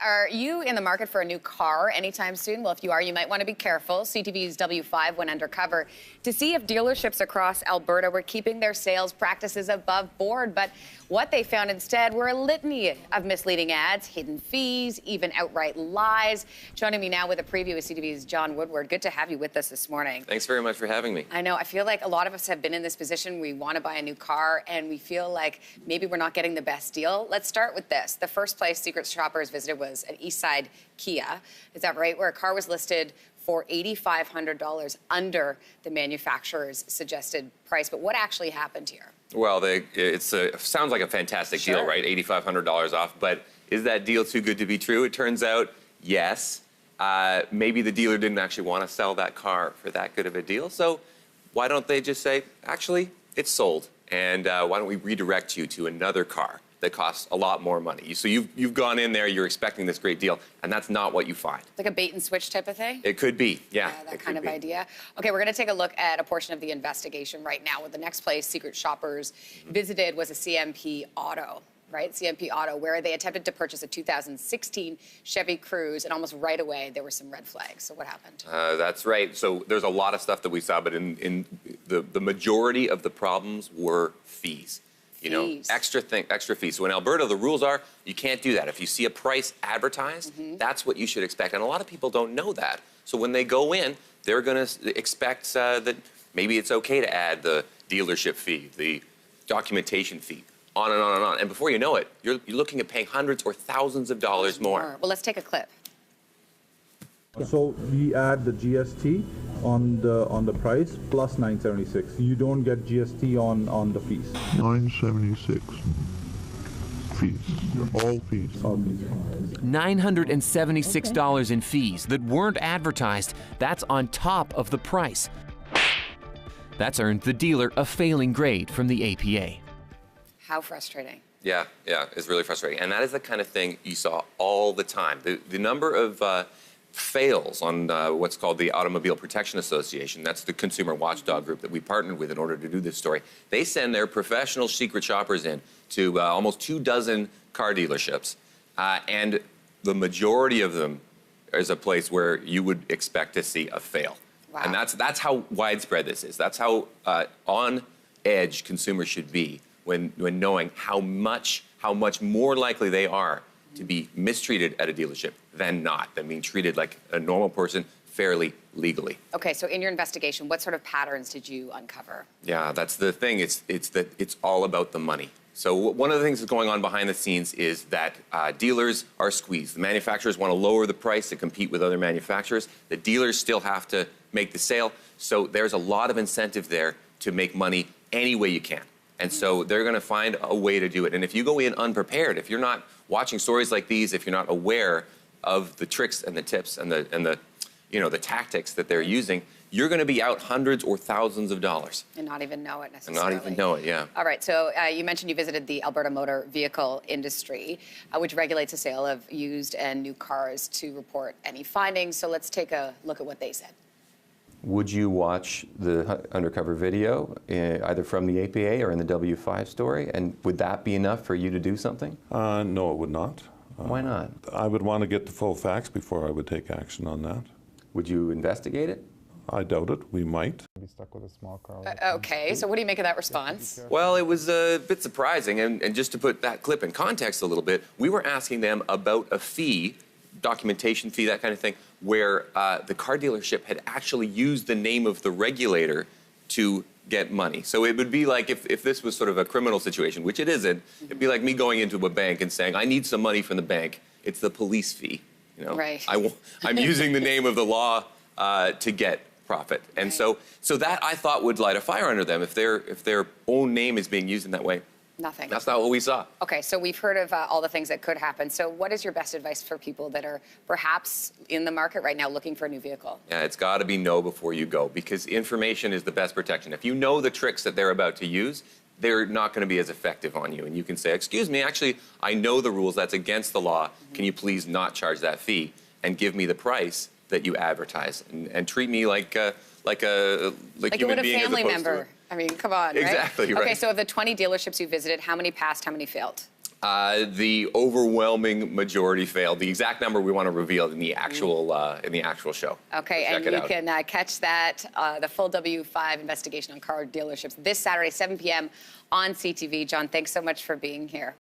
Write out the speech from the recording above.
Are you in the market for a new car anytime soon? Well, if you are, you might want to be careful. CTV's W5 went undercover to see if dealerships across Alberta were keeping their sales practices above board. But what they found instead were a litany of misleading ads, hidden fees, even outright lies. Joining me now with a preview is CTV's Jon Woodward. Good to have you with us this morning. Thanks very much for having me. I know. I feel like a lot of us have been in this position. We want to buy a new car, and we feel like maybe we're not getting the best deal. Let's start with this. The first place secret shoppers visited was at Eastside Kia. Is that right? Where a car was listed for $8,500 under the manufacturer's suggested price. But what actually happened here? Well, it sounds like a fantastic deal, right? $8,500 off. But is that deal too good to be true? It turns out, yes. Maybe the dealer didn't actually want to sell that car for that good of a deal. So why don't they just say, actually, it's sold. And why don't we redirect you to another car that costs a lot more money? So you've gone in there, you're expecting this great deal, and that's not what you find. Like a bait and switch type of thing? It could be, yeah. That kind of idea. Okay, we're going to take a look at a portion of the investigation right now. With the next place secret shoppers visited was a CMP Auto, right? CMP Auto, where they attempted to purchase a 2016 Chevy Cruze, and almost right away there were some red flags. So what happened? That's right. So there's a lot of stuff that we saw, but in the majority of the problems were fees. You know, extra fees. So in Alberta, the rules are you can't do that. If you see a price advertised, that's what you should expect. And a lot of people don't know that. So when they go in, they're going to expect that maybe it's okay to add the dealership fee, the documentation fee, on and on and on. And before you know it, you're looking at paying hundreds or thousands of dollars more. Well, let's take a clip. So we add the GST on the price plus 976. You don't get GST on the fees. 976 fees. All fees. All fees. $976 in fees that weren't advertised. That's on top of the price. That's earned the dealer a failing grade from the APA. How frustrating. Yeah, it's really frustrating. And that is the kind of thing you saw all the time. The number of fails on what's called the Automobile Protection Association. That's the consumer watchdog group that we partnered with in order to do this story. They send their professional secret shoppers in to almost 24 car dealerships, and the majority of them is a place where you would expect to see a fail. Wow. And that's how widespread this is. That's how on edge consumers should be when knowing how much more likely they are to be mistreated at a dealership than being treated like a normal person fairly legally. Okay, so in your investigation, what sort of patterns did you uncover? Yeah, that's the thing. It's all about the money. So one of the things that's going on behind the scenes is that dealers are squeezed. The manufacturers want to lower the price to compete with other manufacturers. The dealers still have to make the sale. So there's a lot of incentive there to make money any way you can. And so they're going to find a way to do it. And if you go in unprepared, if you're not watching stories like these, if you're not aware of the tricks and the tips and the tactics that they're using, you're going to be out hundreds or thousands of dollars. And not even know it necessarily. And not even know it, yeah. All right, so you mentioned you visited the Alberta Motor Vehicle Industry, which regulates the sale of used and new cars, to report any findings. So let's take a look at what they said. Would you watch the undercover video, either from the APA or in the W5 story, and would that be enough for you to do something? No, it would not. Why not? I would want to get the full facts before I would take action on that. Would you investigate it? I doubt it. We might. Be stuck with a small car. Okay, so what do you make of that response? Well, it was a bit surprising, and just to put that clip in context a little bit, we were asking them about a fee, documentation fee, that kind of thing, where the car dealership had actually used the name of the regulator to get money. So it would be like if this was sort of a criminal situation, which it isn't, it'd be like me going into a bank and saying, I need some money from the bank. It's the police fee. You know? Right. I'm using the name of the law to get profit. And right. so that I thought would light a fire under them if their own name is being used in that way. Nothing. That's not what we saw. Okay, so we've heard of all the things that could happen. So what is your best advice for people that are perhaps in the market right now looking for a new vehicle? Yeah, it's got to be know before you go, because information is the best protection. If you know the tricks that they're about to use, they're not going to be as effective on you. And you can say, excuse me, actually, I know the rules. That's against the law. Can you please not charge that fee and give me the price that you advertise and treat me like you would a family member. I mean, come on, exactly, right? right. Okay, so of the 20 dealerships you visited, how many passed, how many failed? The overwhelming majority failed. The exact number we want to reveal in the actual show. Okay, So and you can catch that, the full W5 investigation on car dealerships this Saturday, 7 p.m. on CTV. Jon, thanks so much for being here.